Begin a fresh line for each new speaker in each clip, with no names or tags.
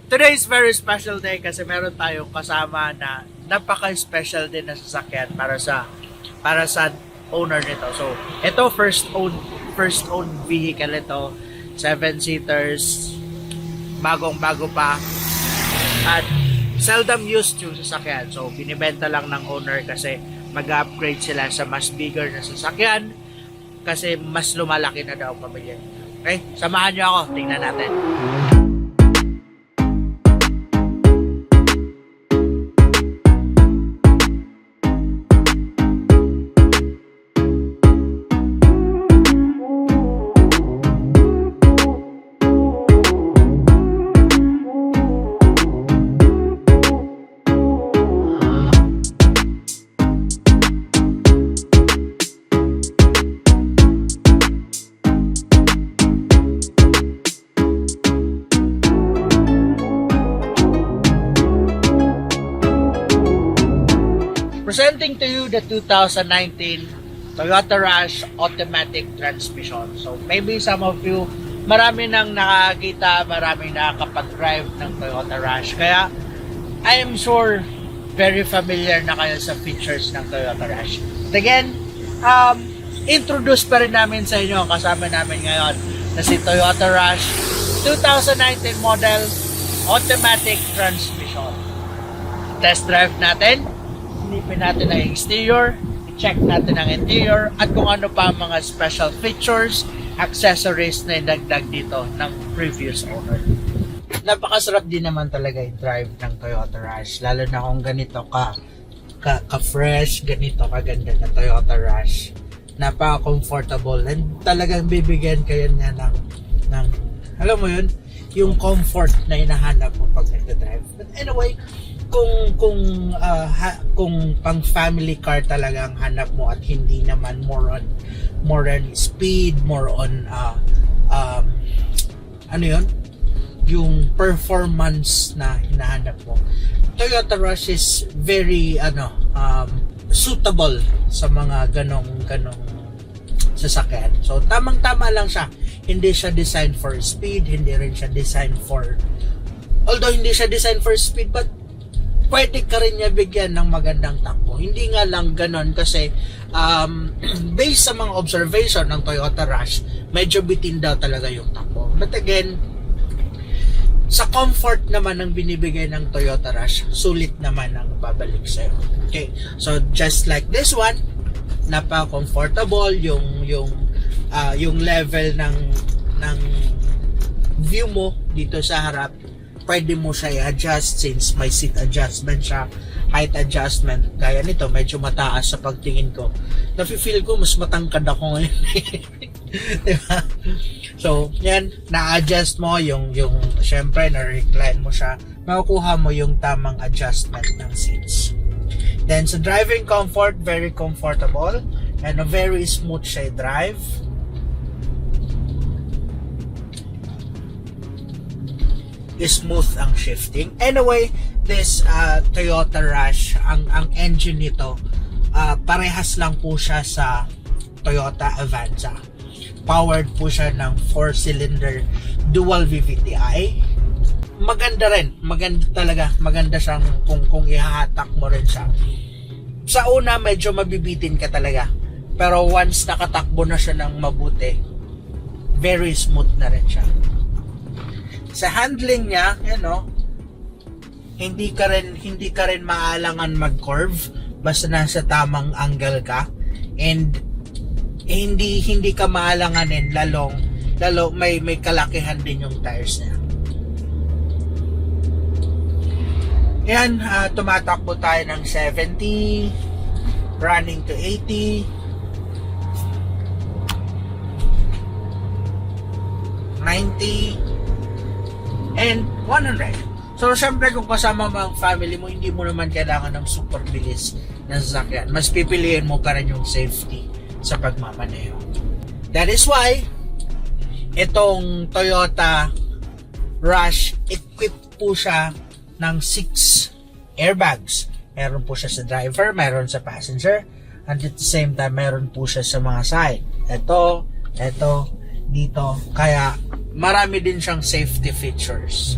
Today is very special day kasi meron tayong kasama na napaka-special din na sasakyan para sa owner nito. So, ito first owned vehicle ito, 7-seaters, bagong-bago pa. At seldom used yung sasakyan. So, binibenta lang ng owner kasi mag-upgrade sila sa mas bigger na sasakyan kasi mas lumalaki na daw pamilya. Okay? Samahan nyo ako. Tingnan natin. Presenting to you the 2019 Toyota Rush automatic transmission. So maybe some of you, marami nang nakakita, marami nakakapag-drive ng Toyota Rush. Kaya I am sure very familiar na kayo sa features ng Toyota Rush. But again, introduce pa rin namin sa inyo, kasama namin ngayon na si Toyota Rush 2019 model automatic transmission. Test drive natin. Silipin natin ang exterior, check natin ang interior, at kung ano pa ang mga special features, accessories na idagdag dito ng previous owner. Napakasarap din naman talaga i-drive ng Toyota Rush, lalo na kung ganito ka-fresh, ganito kaganda na Toyota Rush. Napaka-comfortable and talagang bibigyan kayo niya ng alam mo yun, yung comfort na hinahanap mo pag nagda-drive. But anyway, kung pang family car talaga ang hanap mo at hindi naman more on speed, more on ano yun, yung performance na hinahanap mo, Toyota Rush is very suitable sa mga ganong sasakyan. So tamang-tama lang siya. Hindi siya designed for speed, hindi rin siya designed for, although hindi siya designed for speed, but pwede ka rin niya bigyan ng magandang takbo. Hindi nga lang ganon kasi based sa mga observation ng Toyota Rush, medyo bitin daw talaga yung takbo. But again, sa comfort naman ng binibigay ng Toyota Rush, sulit naman ang babalik sa'yo. Okay, so just like this one, napaka-comfortable yung level ng view mo dito sa harap. Pwede mo siya i-adjust since may seat adjustment siya, height adjustment. Kaya nito, medyo mataas sa pagtingin ko. Nafe-feel ko, mas matangkad ako ngayon. Diba? So, yan, na-adjust mo syempre, na-recline mo siya. Makukuha mo yung tamang adjustment ng seats. Then, sa driving comfort, very comfortable and a very smooth siya drive. Smooth ang shifting. Anyway, this Toyota Rush, ang engine nito, parehas lang po siya sa Toyota Avanza. Powered po siya ng 4-cylinder dual VVTi. Maganda rin, maganda siyang kung ihahatak mo rin siya. Sa una, medyo mabibitin ka talaga. Pero once nakatakbo na siya ng mabuti, very smooth na rin siya. Sa handling niya, hindi ka rin maalangan mag-curve basta nasa tamang angle ka, and hindi ka maalanganin lalo may kalakihan din yung tires niya. Yan, tumatakbo tayo ng 70, running to 80, 90, and 100. So, syempre kung kasama mo ang family mo, hindi mo naman kailangan ng super bilis na sasakyan. Mas pipiliin mo pa rin yung safety sa pagmamaneho. That is why, itong Toyota Rush, equipped po siya ng 6 airbags. Meron po siya sa driver, meron sa passenger, and at the same time, meron po siya sa mga side. Ito, dito. Kaya marami din siyang safety features.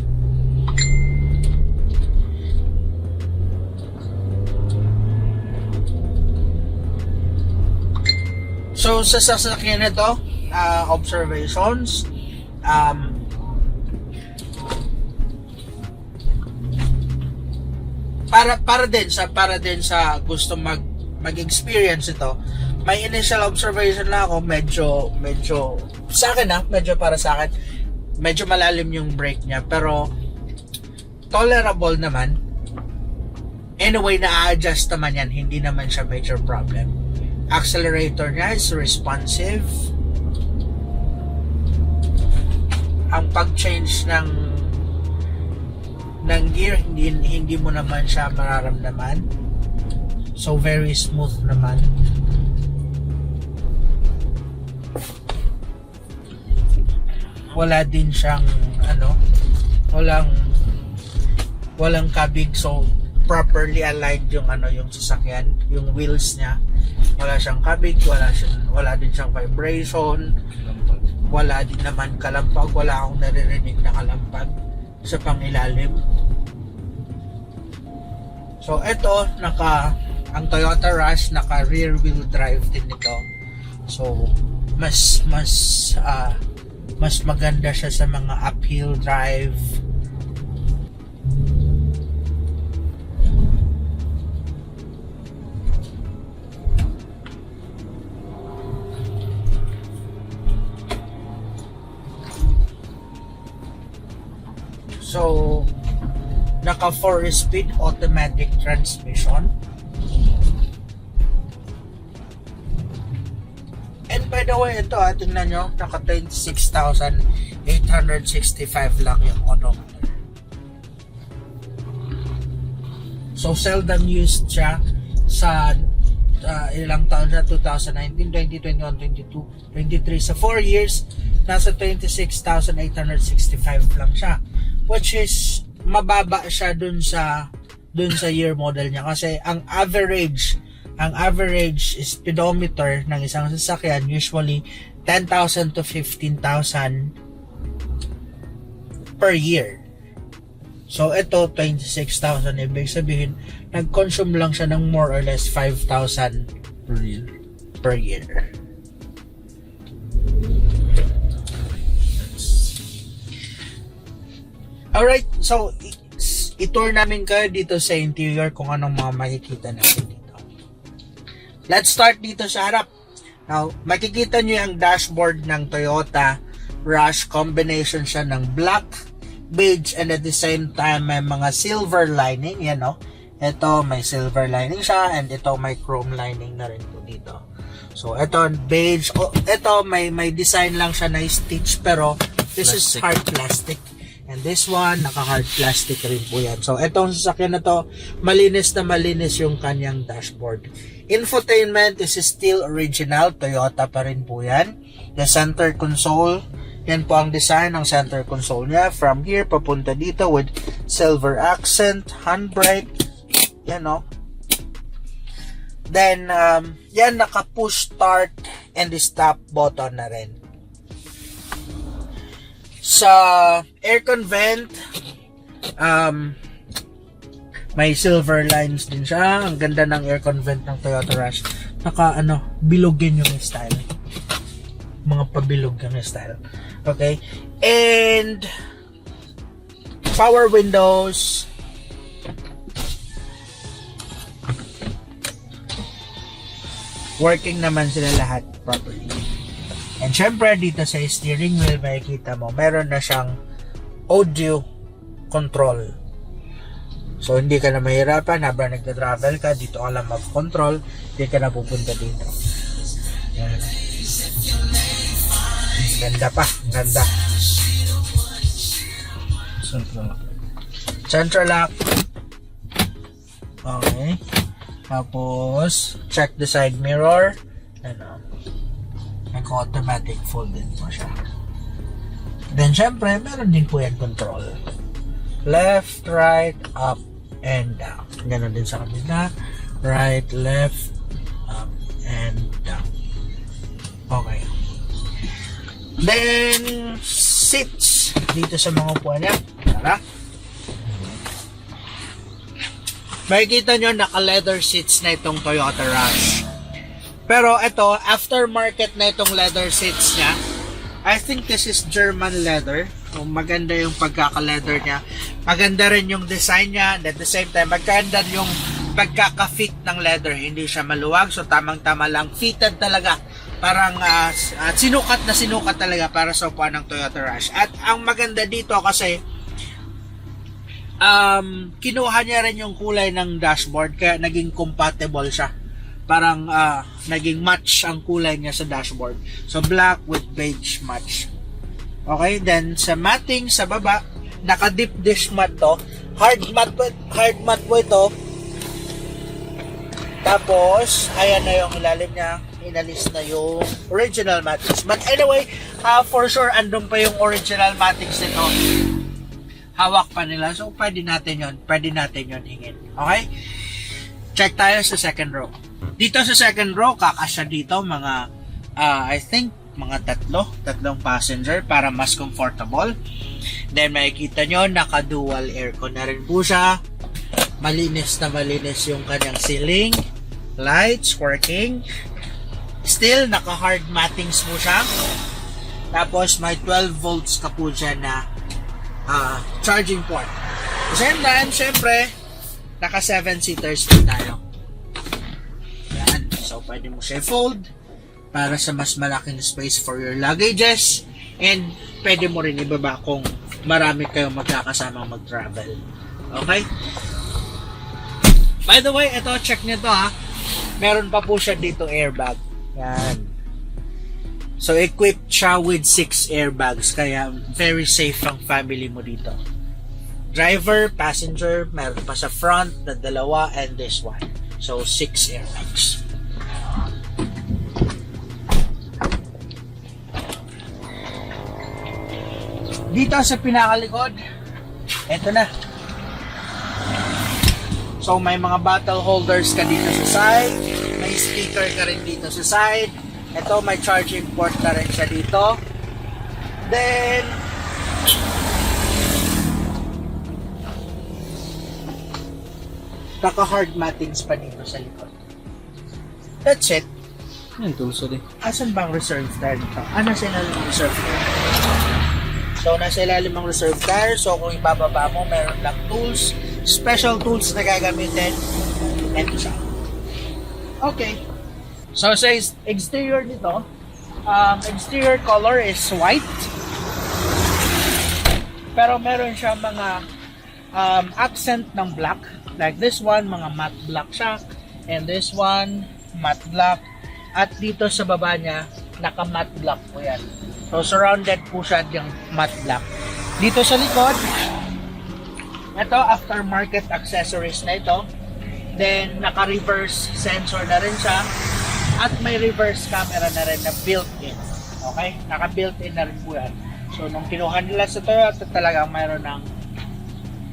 So sa sasakyan nito, observations, para din sa gusto mag-experience ito. May initial observation lang ako, medyo sa akin medyo para sa akin, medyo malalim yung brake niya, pero tolerable naman. Anyway, na-adjust naman yan, hindi naman siya major problem. Accelerator niya is responsive. Ang pag-change ng gear, hindi mo naman siya mararamdaman. So very smooth naman. Wala din siyang walang kabig, so properly aligned yung yung sasakyan, yung wheels niya. Wala siyang kabig, wala din siyang vibration, wala din naman kalampag, wala akong naririnig na kalampag sa pangilalim. So ito, ang Toyota Rush naka rear wheel drive din ito. So mas maganda siya sa mga uphill drive. So, naka 4-speed automatic transmission. And by the way, ito tingnan nyo, naka 26,865 lang yung odometer. So, seldom used siya sa ilang taon na, 2019, 20, 21, 22, 23. Sa 4 years, nasa 26,865 lang siya. Which is mababa siya dun sa year model niya, kasi ang average speedometer ng isang sasakyan usually 10,000 to 15,000 per year. So ito 26,000, ibig sabihin nag-consume lang siya ng more or less 5,000 per year. Alright, so i-tour namin kayo dito sa interior kung anong mga makikita natin dito. Let's start dito sa harap. Now, makikita nyo yung dashboard ng Toyota Rush. Combination siya ng black, beige, and at the same time may mga silver lining. Yan o. Ito may silver lining siya, and ito may chrome lining na rin po dito. So, ito beige. Ito may design lang siya na stitch, pero this is hard plastic. And this one, naka-hard plastic rin po yan. So, itong sasakyan na to, malinis na malinis yung kanyang dashboard. Infotainment is still original. Toyota pa rin po yan. The center console, yan po ang design ng center console niya. From here, papunta dito with silver accent, handbrake, yan o. Then, yan, naka-push start and stop button na rin. Sa aircon vent, may silver lines din siya. Ang ganda ng aircon vent ng Toyota Rush. Bilog din yung style. Mga pabilog yung style. Okay? And power windows. Working naman sila lahat properly. And syempre, dito sa steering wheel, makikita mo, meron na siyang audio control. So, hindi ka na mahirapan habang nagta-travel ka, dito ka lang mag-control, hindi ka na pupunta dito. Yan. Ganda pa, ganda. Central lock. Okay. Tapos, check the side mirror. Nag-automatic fold din po siya. Then, syempre, meron din po yan control. Left, right, up, and down. Ganon din sa kabila. Right, left, up, and down. Okay. Then, seats. Dito sa mga upuan niya. Tara. Makikita nyo, naka-leather seats na itong Toyota Rush. Pero ito, aftermarket na itong leather seats niya. I think this is German leather. Maganda yung pagkaka-leather niya. Maganda rin yung design niya. And at the same time, maganda yung pagkaka-fit ng leather. Hindi siya maluwag. So, tamang-tama lang. Fitted talaga. Parang sinukat na sinukat talaga para sa upuan ng Toyota Rush. At ang maganda dito kasi kinuha niya rin yung kulay ng dashboard. Kaya naging compatible siya. Parang naging match ang kulay niya sa dashboard. So, black with beige match. Okay, then sa matting sa baba, naka-deep dish mat to. Hard mat po ito. Tapos, ayan na yung ilalim niya. Inalis na yung original mattings. But anyway, for sure, andun pa yung original mattings nito. Hawak pa nila. So, pwede natin yon hingin. Okay? Check tayo sa second row. Dito sa second row, kakasya dito mga, I think, mga tatlong passenger para mas comfortable. Then makikita nyo, naka-dual aircon na rin po siya. Malinis na malinis yung kanyang ceiling. Lights working. Still, naka-hard mattings po siya. Tapos may 12 volts ka po dyan na charging port. Same time, syempre, naka 7-seaters po tayo. Yan. So, pwede mo siya fold para sa mas malaking space for your luggages, and pwede mo rin ibaba kung marami kayong magkakasamang mag-travel. Okay? By the way, ito, check nyo to ha. Meron pa po siya dito airbag. Yan. So, equipped siya with 6 airbags, kaya very safe ang family mo dito. Driver, passenger, meron pa sa front na dalawa, and this one. So, 6 airbags. Dito sa pinakalikod, eto na. So, may mga bottle holders ka dito sa side. May speaker ka rin dito sa side. Ito, may charging port na rin siya dito. Then, naka-hard mattings pa dito sa likod. That's it.
Yan, tulso din.
Asan bang reserve tire nito? Nasa ilalim ng reserve tire. So, nasa ilalim ng reserve tire. So, kung ibababa mo, meron lang tools. Special tools na gagamitin. Ito siya. Okay. So, sa exterior nito, exterior color is white. Pero meron siya mga accent ng black. Like this one, mga matte black siya. And this one, matte black. At dito sa baba niya, naka-matte black po yan. So, surrounded po siya ng matte black. Dito sa likod, ito, aftermarket accessories na ito. Then, naka-reverse sensor na rin siya. At may reverse camera na rin na built-in. Okay? Naka-built-in na rin po yan. So, nung kinuha nila sa Toyota, talagang mayroon ng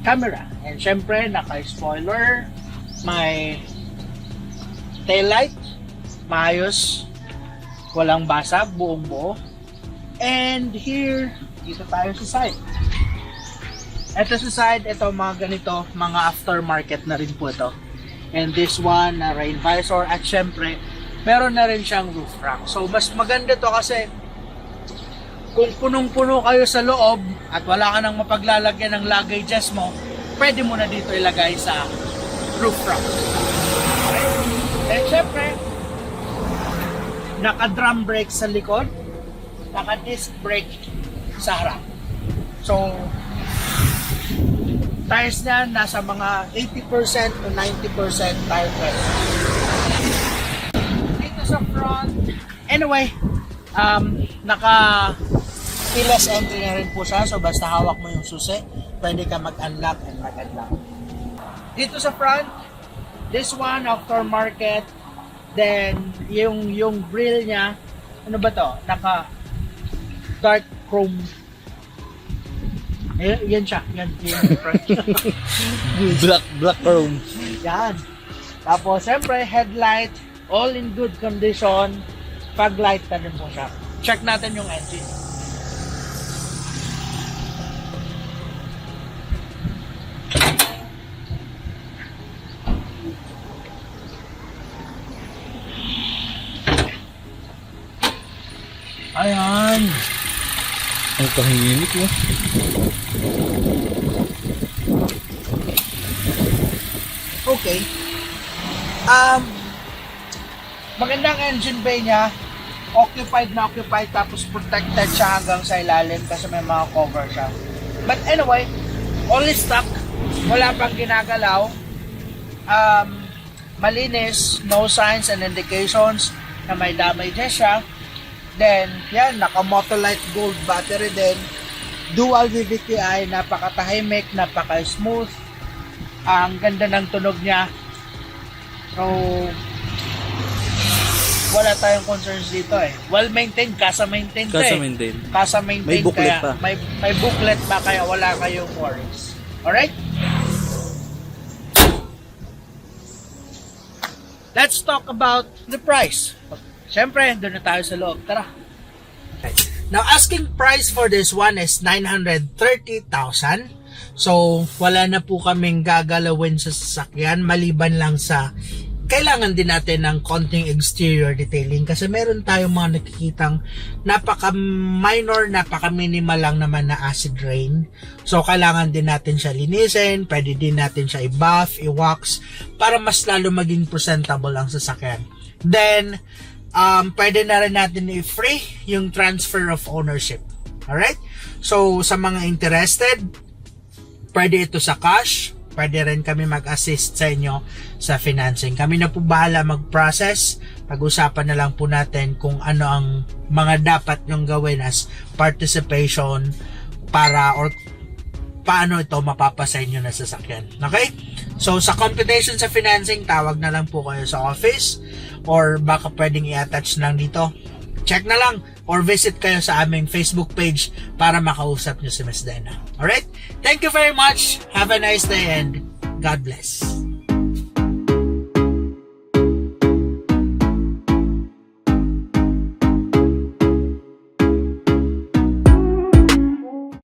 camera. And syempre, naka-spoiler. May taillight. Maayos. Walang basa. Buong buo. And here, dito tayo sa side. Ito sa side, ito mga ganito, mga aftermarket na rin po ito. And this one, na rain visor. At syempre, meron na rin siyang roof rack. So, mas maganda to kasi kung punong-puno kayo sa loob at wala ka nang mapaglalagyan ng luggages mo, pwede mo na dito ilagay sa roof rack. Okay? And syempre, naka-drum brake sa likod, naka-disc brake sa harap. So, tires niya nasa mga 80% to 90% tire pressure. Dito sa front, anyway, naka keyless entry na rin po siya. So, basta hawak mo yung susi, pwede ka mag-unlock and mag-unlock. Dito sa front, this one, aftermarket. Then, yung grill niya, ano ba to? Naka dark chrome. Yan siya. Yan.
Black chrome.
Yan. Tapos, syempre, headlight, all in good condition. Pag-light na rin po siya. Check natin yung engine. Ayan.
Ang tahimik mo.
Okay. Magandang engine bay niya. Occupied na occupied, tapos protected siya hanggang sa ilalim kasi may mga cover siya. But anyway, all is stock. Wala pang ginagalaw. Malinis, no signs and indications na may damages siya. Then, yan, naka-Motolite gold battery din. Dual VVTi, napaka-tahimik, napaka-smooth. Ang ganda ng tunog niya. So, wala tayong concerns dito eh. Well-maintained, kasa-maintained
Kasa
eh.
maintain.
Kasa-maintained.
May booklet
kaya,
pa.
May booklet pa, kaya wala kayong worries. Alright? Let's talk about the price. Siyempre, doon na tayo sa loob. Tara. Okay. Now, asking price for this one is 930,000. So, wala na po kaming gagalawin sa sasakyan maliban lang sa kailangan din natin ng konting exterior detailing kasi meron tayong mga nakikitang napaka-minor, napaka-minimal lang naman na acid rain. So, kailangan din natin siya linisin, pwede din natin siya i-buff, i-wax, para mas lalo maging presentable ang sasakyan. Then, pwede na rin natin i-free yung transfer of ownership. Alright? So, sa mga interested, pwede ito sa cash, pwede rin kami mag-assist sa inyo sa financing. Kami na po bahala mag-process. Pag-usapan na lang po natin kung ano ang mga dapat nyong gawin as participation para or paano ito mapapasa inyo na sasakyan. Okay? So, sa computation sa financing, tawag na lang po kayo sa office or baka pwedeng i-attach lang dito. Check na lang or visit kayo sa aming Facebook page para makausap nyo si Ms. Dena. Alright? Thank you very much. Have a nice day and God bless.